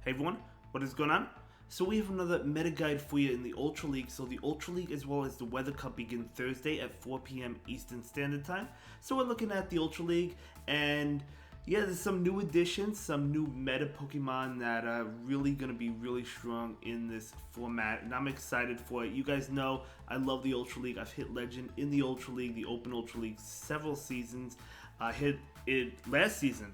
Hey everyone, what is going on? So we have another meta guide for you in the Ultra League. So the Ultra League as well as the Weather Cup begin Thursday at 4 p.m. Eastern Standard Time. So we're looking at the Ultra League, and yeah, there's some new additions, some new meta Pokemon that are really going to be really strong in this format, and I'm excited for it. You guys know I love the Ultra League. I've hit Legend in the Ultra League, the Open Ultra League, several seasons. I hit it last season.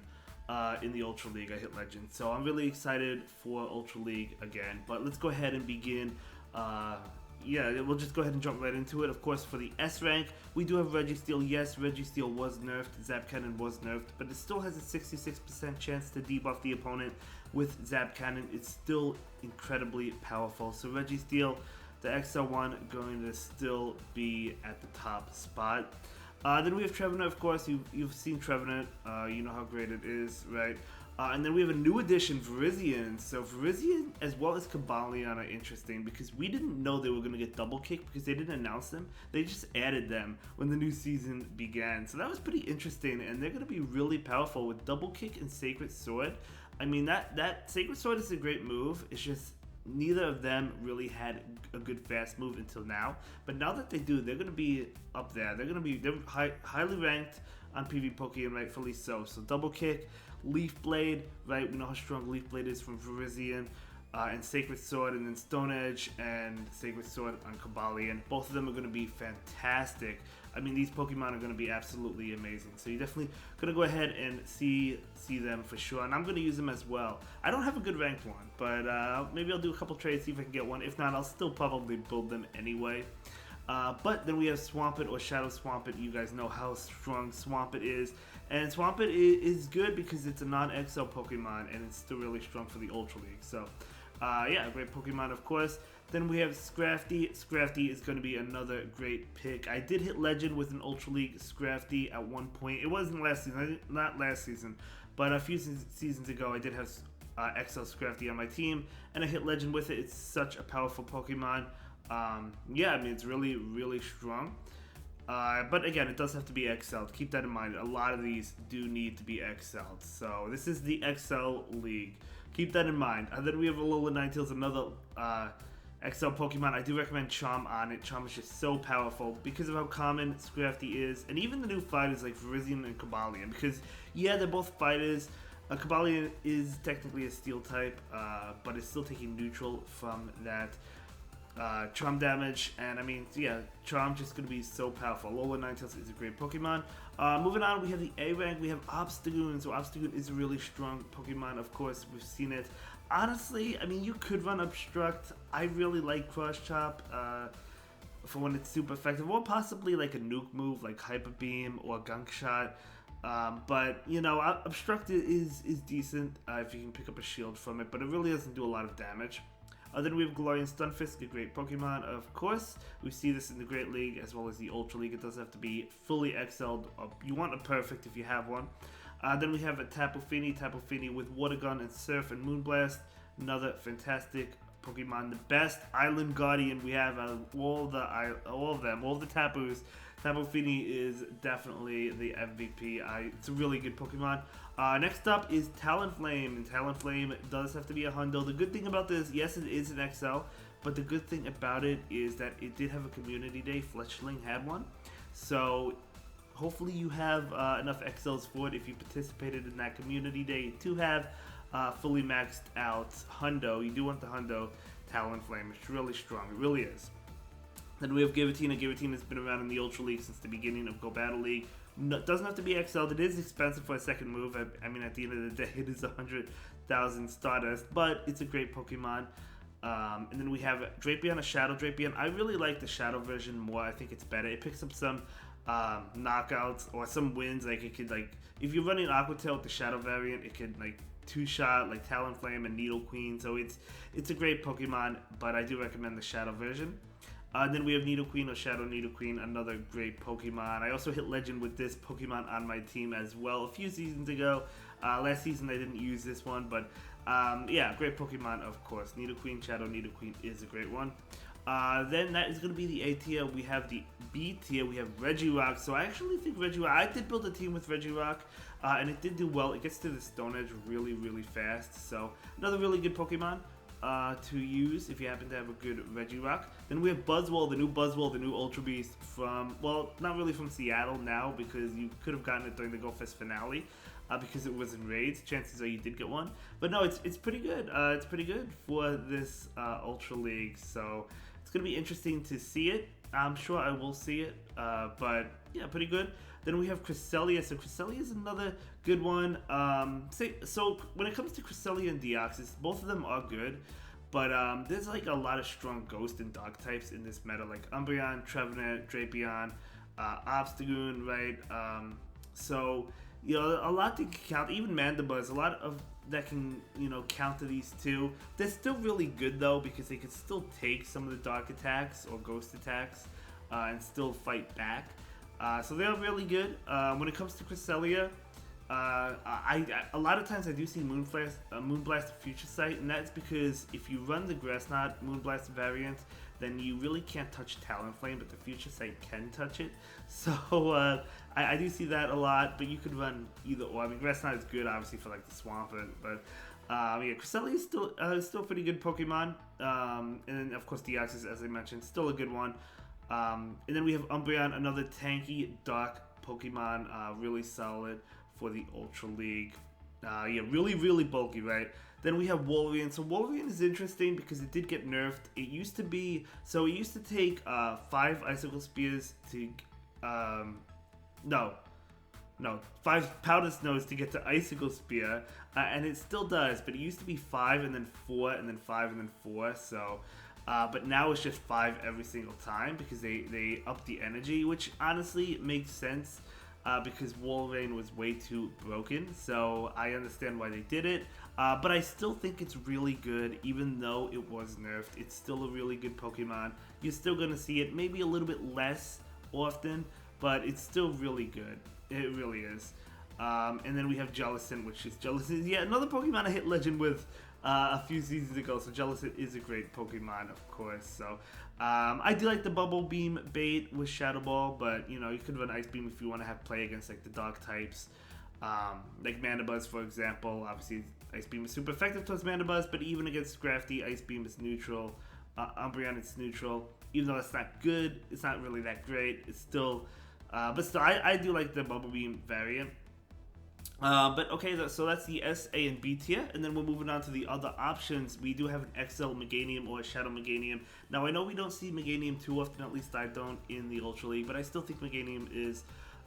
In the Ultra League, I hit Legend. So I'm really excited for Ultra League again. But let's go ahead and begin. Yeah, we'll just go ahead and jump right into it. Of course, for the S rank, we do have Registeel. Yes, Registeel was nerfed. Zap Cannon was nerfed. But it still has a 66% chance to debuff the opponent with Zap Cannon. It's still incredibly powerful. So Registeel, the XL1, going to still be at the top spot. Then we have Trevenant, of course. You've seen Trevenant. You know how great it is, right? And then we have a new addition, Virizion. So Virizion as well as Cobalion are interesting because we didn't know they were going to get double kick because they didn't announce them. They just added them when the new season began. So that was pretty interesting, and they're going to be really powerful with double kick and Sacred Sword. I mean, that Sacred Sword is a great move. It's just neither of them really had a good fast move until now, but now that they do, they're going to be up there. They're highly ranked on PvPoke, and rightfully so. So double kick, Leaf Blade, right? We know how strong Leaf Blade is from Virizion, and Sacred Sword, and then Stone Edge and Sacred Sword on Cobalion. Both of them are going to be fantastic. I mean, these Pokemon are going to be absolutely amazing. So you're definitely going to go ahead and see them for sure. And I'm going to use them as well. I don't have a good ranked one, but maybe I'll do a couple trades, see if I can get one. If not, I'll still probably build them anyway. But then we have Swampert or Shadow Swampert. You guys know how strong Swampert is. And Swampert is good because it's a non-XL Pokemon, and it's still really strong for the Ultra League. So, yeah, a great Pokemon, of course. Then we have Scrafty. Scrafty is going to be another great pick. I did hit Legend with an Ultra League Scrafty at one point. It wasn't last season, not last season, but a few seasons ago I did have XL Scrafty on my team, and I hit Legend with it. It's such a powerful Pokemon. Yeah, I mean, it's really, really strong. But again, it does have to be XL'd. Keep that in mind. A lot of these do need to be XL'd. So this is the XL League. Keep that in mind. And then we have Alola Ninetales, another XL Pokemon. I do recommend Charm on it. Charm is just so powerful because of how common Scrafty is, and even the new fighters like Virizion and Cobalion. Because yeah, they're both fighters. Cobalion is technically a Steel type, but it's still taking neutral from that Charm damage, and I mean, yeah, Charm's just going to be so powerful. Alola Ninetales is a great Pokemon. Moving on, we have the A rank. We have Obstagoon. So Obstagoon is a really strong Pokemon. Of course, we've seen it. Honestly, I mean, you could run Obstruct. I really like Cross Chop for when it's super effective, or possibly like a nuke move like Hyper Beam or Gunk Shot. But you know, Obstruct is decent if you can pick up a shield from it, but it really doesn't do a lot of damage. Then we have Galarian Stunfisk, a great Pokemon, of course. We see this in the Great League as well as the Ultra League. It doesn't have to be fully XL'd. You want a perfect if you have one. Then we have a Tapu Fini with Water Gun and Surf and Moonblast. Another fantastic Pokemon. The best Island Guardian we have out of all of them, all the Tapus. Tapu Fini is definitely the MVP. It's a really good Pokemon. Next up is Talonflame, and Talonflame does have to be a Hundo. The good thing about this, yes, it is an XL, but the good thing about it is that it did have a community day. Fletchling had one, so hopefully you have enough XLs for it if you participated in that community day to have fully maxed out Hundo. You do want the Hundo Talonflame. It's really strong. It really is. Then we have Giratina. Giratina has been around in the Ultra League since the beginning of Go Battle League. No, doesn't have to be XL'd. It is expensive for a second move. I mean, at the end of the day, it is 100,000 Stardust, but it's a great Pokemon. And then we have Drapion, a Shadow Drapion. I really like the Shadow version more. I think it's better. It picks up some knockouts or some wins. Like it could, like, if you're running Aqua Tail with the Shadow variant, it could like two-shot like Talonflame and Needle Queen. So it's a great Pokemon, but I do recommend the Shadow version. Then we have Nidoqueen or Shadow Nidoqueen, another great Pokemon. I also hit Legend with this Pokemon on my team as well a few seasons ago. Last season I didn't use this one, but yeah, great Pokemon, of course. Nidoqueen, Shadow Nidoqueen is a great one. Then that is going to be the A tier. We have the B tier. We have Regirock. So I actually think Regirock. I did build a team with Regirock, and it did do well. It gets to the Stone Edge really, really fast. So another really good Pokemon to use if you happen to have a good Regirock. Then we have Buzzwole, the new Ultra Beast from, well, not really from Seattle now because you could have gotten it during the Go Fest finale. Because it was in raids, chances are you did get one. But no, it's pretty good. It's pretty good for this Ultra League. So it's gonna be interesting to see it. I'm sure I will see it. But yeah, pretty good. Then we have Cresselia. So Cresselia is another good one. So when it comes to Cresselia and Deoxys, both of them are good. But there's like a lot of strong Ghost and Dark types in this meta, like Umbreon, Trevenant, Drapion, Obstagoon, right? So you know, a lot to count, even Mandibuzz, a lot of that can, you know, counter these two. They're still really good though because they can still take some of the dark attacks or ghost attacks and still fight back. So they're really good. When it comes to Cresselia, a lot of times I do see Moonblast Future Sight, and that's because if you run the Grass Knot Moonblast variant, then you really can't touch Talonflame, but the Future Sight can touch it. So I do see that a lot, but you could run either or. I mean, Grass Knot is good, obviously, for like the Swamp, but yeah, Cresselia is still a pretty good Pokemon. And then, of course, Deoxys, as I mentioned, still a good one. And then we have Umbreon, another tanky, dark Pokemon, really solid for the Ultra League. Yeah, really, really bulky, right? Then we have Wolverine. So Wolverine is interesting because it did get nerfed. It used to be, so it used to take 5 Icicle Spears to, no, 5 Powder Snows to get to Icicle Spear, and it still does, but it used to be 5 and then 4 and then 5 and then 4, so, but now it's just 5 every single time because they up the energy, which honestly makes sense. Because Wolverine was way too broken, so I understand why they did it. But I still think it's really good, even though it was nerfed. It's still a really good Pokemon. You're still going to see it maybe a little bit less often, but it's still really good. It really is. And then we have Jellicent, which is Jellicent. Yeah, another Pokemon I hit Legend with a few seasons ago, so Jellicent is a great Pokemon, of course. So I do like the Bubble Beam bait with Shadow Ball, but you know, you could run Ice Beam if you want to have play against like the Dark types, like Mandibuzz, for example. Obviously, Ice Beam is super effective towards Mandibuzz, but even against Scrafty, Ice Beam is neutral. Umbreon, it's neutral. Even though it's not good, it's not really that great. It's still, but still, I do like the Bubble Beam variant. But okay, so that's the S, A, and B tier, and then we're moving on to the other options. We do have an XL Meganium or a Shadow Meganium. Now, I know we don't see Meganium too often, at least I don't in the Ultra League, but I still think Meganium is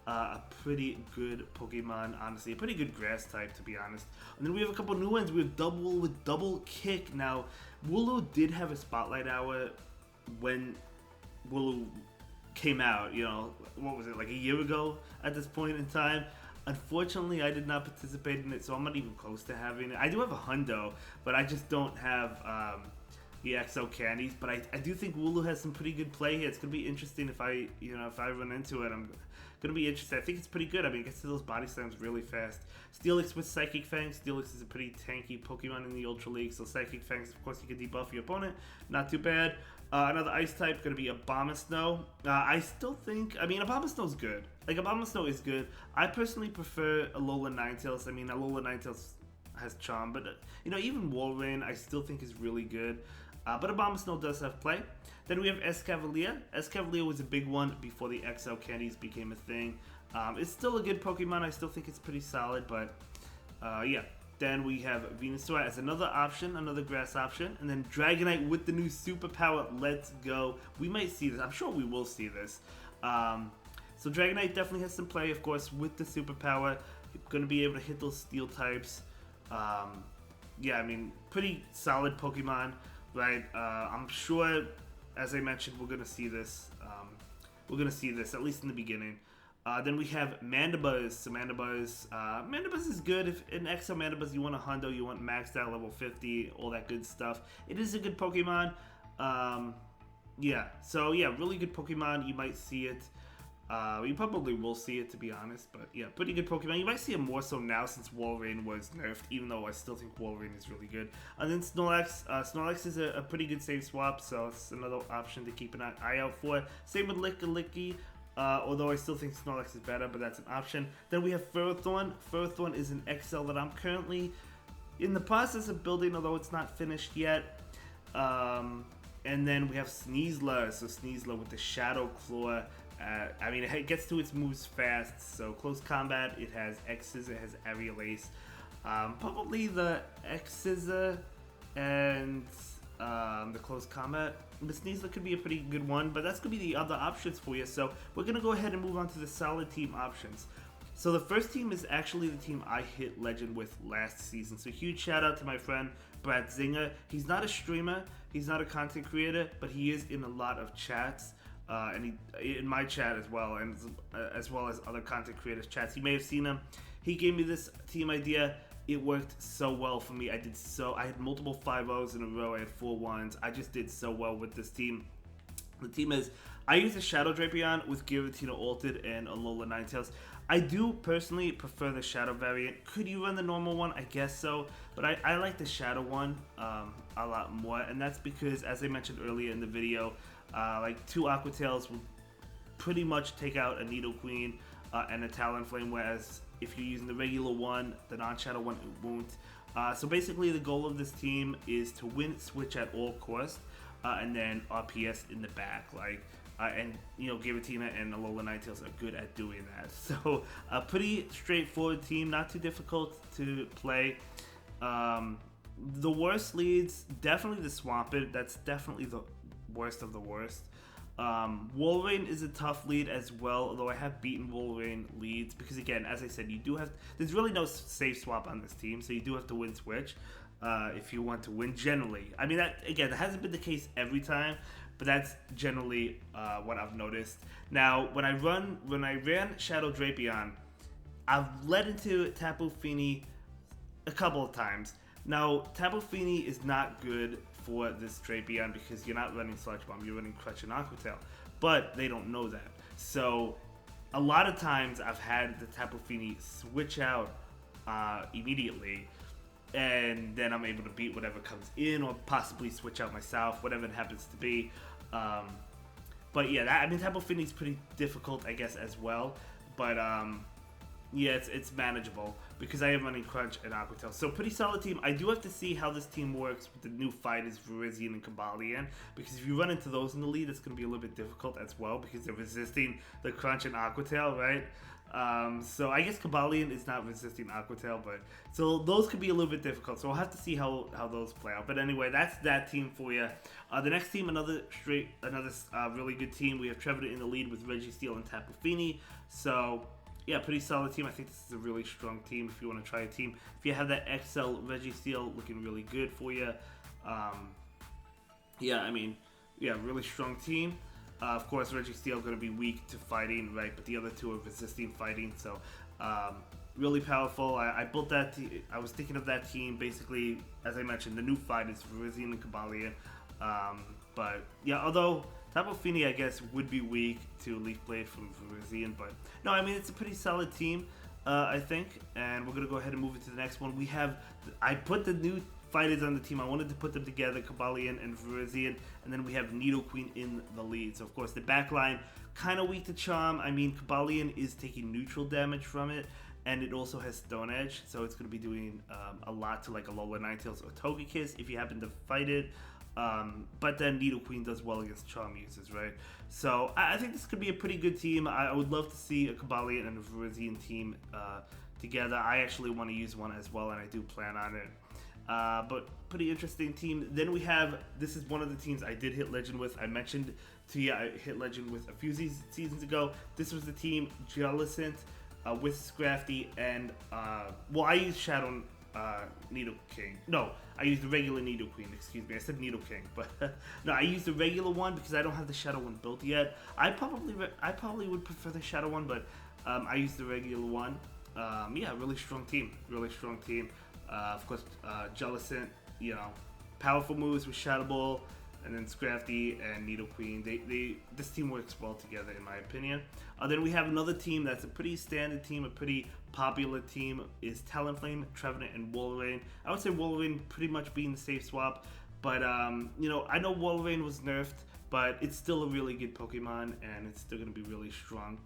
a pretty good Pokemon, honestly. A pretty good grass type, to be honest. And then we have a couple new ones. We have Double Kick. Now, Wooloo did have a Spotlight Hour when Wooloo came out, you know, what was it, like a year ago at this point in time? Unfortunately, I did not participate in it, so I'm not even close to having it. I do have a Hundo, but I just don't have the XO candies. But I do think Wooloo has some pretty good play here. It's gonna be interesting if I run into it. I'm gonna be interested. I think it's pretty good. I mean, it gets to those body slams really fast. Steelix with Psychic Fangs. Steelix is a pretty tanky Pokemon in the Ultra League, so Psychic Fangs, of course, you can debuff your opponent. Not too bad. Another Ice type, going to be Abomasnow. I still think, I mean, Abomasnow's good. Like, Abomasnow is good. I personally prefer Alola Ninetales. I mean, Alola Ninetales has charm, but, you know, even Walrein I still think is really good. But Abomasnow does have play. Then we have Escavalier. Escavalier was a big one before the XL candies became a thing. It's still a good Pokemon. I still think it's pretty solid, but, yeah. Then we have Venusaur as another option, another grass option. And then Dragonite with the new superpower. Let's go. We might see this. I'm sure we will see this. So Dragonite definitely has some play, of course, with the superpower. You're going to be able to hit those steel types. Yeah, I mean, pretty solid Pokemon, right? I'm sure, as I mentioned, we're going to see this. We're going to see this, at least in the beginning. Then we have Mandibuzz. So Mandibuzz is good. If in XL Mandibuzz you want a Hundo, you want maxed out level 50, all that good stuff. It is a good Pokemon. Yeah, so yeah, really good Pokemon. You might see it. You probably will see it, to be honest, but yeah, pretty good Pokemon. You might see it more so now since Wolverine was nerfed, even though I still think Wolverine is really good. And then Snorlax. Snorlax is a pretty good save swap, so it's another option to keep an eye out for. Same with Licky. Although I still think Snorlax is better, but that's an option. Then we have Ferrothorn. Ferrothorn is an XL that I'm currently in the process of building, although it's not finished yet. And then we have Sneasler. So Sneasler with the Shadow Claw. I mean, it gets to its moves fast. So close combat, it has X-Scissor, it has Aerial Ace. Probably the X-Scissor and the close combat. But Sneasler could be a pretty good one, but that's going to be the other options for you. So we're going to go ahead and move on to the solid team options. So the first team is actually the team I hit Legend with last season. So huge shout out to my friend Brad Zinger. He's not a streamer, he's not a content creator, but he is in a lot of chats. And he in my chat as well, and as well as other content creators' chats. You may have seen him. He gave me this team idea. It worked so well for me. I had multiple 5-0s in a row. I had 4 1s. I just did so well with this team. The team is, I use a Shadow Drapion with Giratina Altered and Alola Ninetales. I do personally prefer the Shadow variant. Could you run the normal one? I guess so. But I like the Shadow one a lot more. And that's because, as I mentioned earlier in the video, like 2 Aqua Tails will pretty much take out a Nidoqueen and a Talonflame, whereas if you're using the regular one, the non-Shadow one, it won't. So basically the goal of this team is to win Switch at all costs, and then RPS in the back. And you know, Giratina and Alola Ninetales are good at doing that. So a pretty straightforward team, not too difficult to play. The worst leads, definitely the Swampert. That's definitely the worst of the worst. Wolverine is a tough lead as well, although I have beaten Wolverine leads because, again, as I said, you do have, there's really no safe swap on this team, so you do have to win Switch if you want to win generally. I mean, that hasn't been the case every time, but that's generally what I've noticed. Now, when I ran Shadow Drapion, I've led into Tapu Fini a couple of times. Now, Tapu Fini is not good for this Drapion because you're not running Sludge Bomb, you're running Crutch and Aqua Tail, but they don't know that. So a lot of times I've had the Tapu Fini switch out immediately, and then I'm able to beat whatever comes in, or possibly switch out myself, whatever it happens to be. But yeah, Tapu Fini is pretty difficult, I guess, as well. But yeah, it's manageable because I am running Crunch and Aqua Tail. So pretty solid team. I do have to see how this team works with the new fighters, Virizion and Cobalion, because if you run into those in the lead, it's going to be a little bit difficult as well because they're resisting the Crunch and Aqua Tail, right? So I guess Cobalion is not resisting Aqua Tail, but so those could be a little bit difficult. So we'll have to see how those play out. But anyway, that's that team for you. The next team, another really good team. We have Trevor in the lead with Registeel and Tapu Fini. So yeah, pretty solid team. I think this is a really strong team if you want to try a team. If you have that XL Registeel looking really good for you. Really strong team. Of course, Registeel going to be weak to fighting, right? But the other two are resisting fighting, so really powerful. I built that. I was thinking of that team basically, as I mentioned, the new fight is Virizion and Cobalion. But yeah, although Tapu Fini, I guess, would be weak to Leaf Blade from Virizion, but no, I mean, it's a pretty solid team, I think, and we're going to go ahead and move into the next one. I put the new fighters on the team. I wanted to put them together, Cobalion and Virizion, and then we have Nidoqueen in the lead. So, of course, the back line, kind of weak to Charm. I mean, Cobalion is taking neutral damage from it, and it also has Stone Edge, so it's going to be doing a lot to, like, Alola Ninetales or Togekiss if you happen to fight it. But then Nidoqueen does well against Charm users, right? So I think this could be a pretty good team. I would love to see a Cobalion and a Virizion team together. I actually want to use one as well, and I do plan on it. But pretty interesting team. Then we have, this is one of the teams I did hit Legend with. I mentioned to you I hit Legend with a few seasons ago. This was the team Jellicent with Scrafty and, I used Shadow Nidoking. No, I used the regular Nidoqueen, excuse me. I said Nidoking, but no, I used the regular one because I don't have the Shadow one built yet. I probably would prefer the Shadow one, but I used the regular one. Really strong team. Of course, Jellicent, powerful moves with Shadow Ball. and then Scrafty and Nidoqueen. This team works well together in my opinion. Then we have another team that's a pretty standard team, a pretty popular team, is Talonflame, Trevenant, and Wolverine. I would say Wolverine pretty much being the safe swap, but you know, I know Wolverine was nerfed, but it's still a really good Pokemon, and it's still going to be really strong.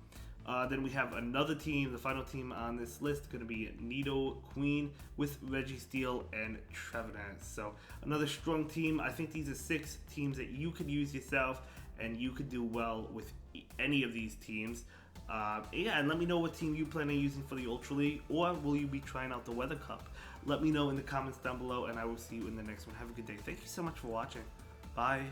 Then we have another team, the final team on this list, going to be Nidoqueen with Registeel and Trevenant. So another strong team. I think these are 6 teams that you could use yourself, and you could do well with any of these teams. Yeah, and let me know what team you plan on using for the Ultra League, or will you be trying out the Weather Cup? Let me know in the comments down below, and I will see you in the next one. Have a good day. Thank you so much for watching. Bye.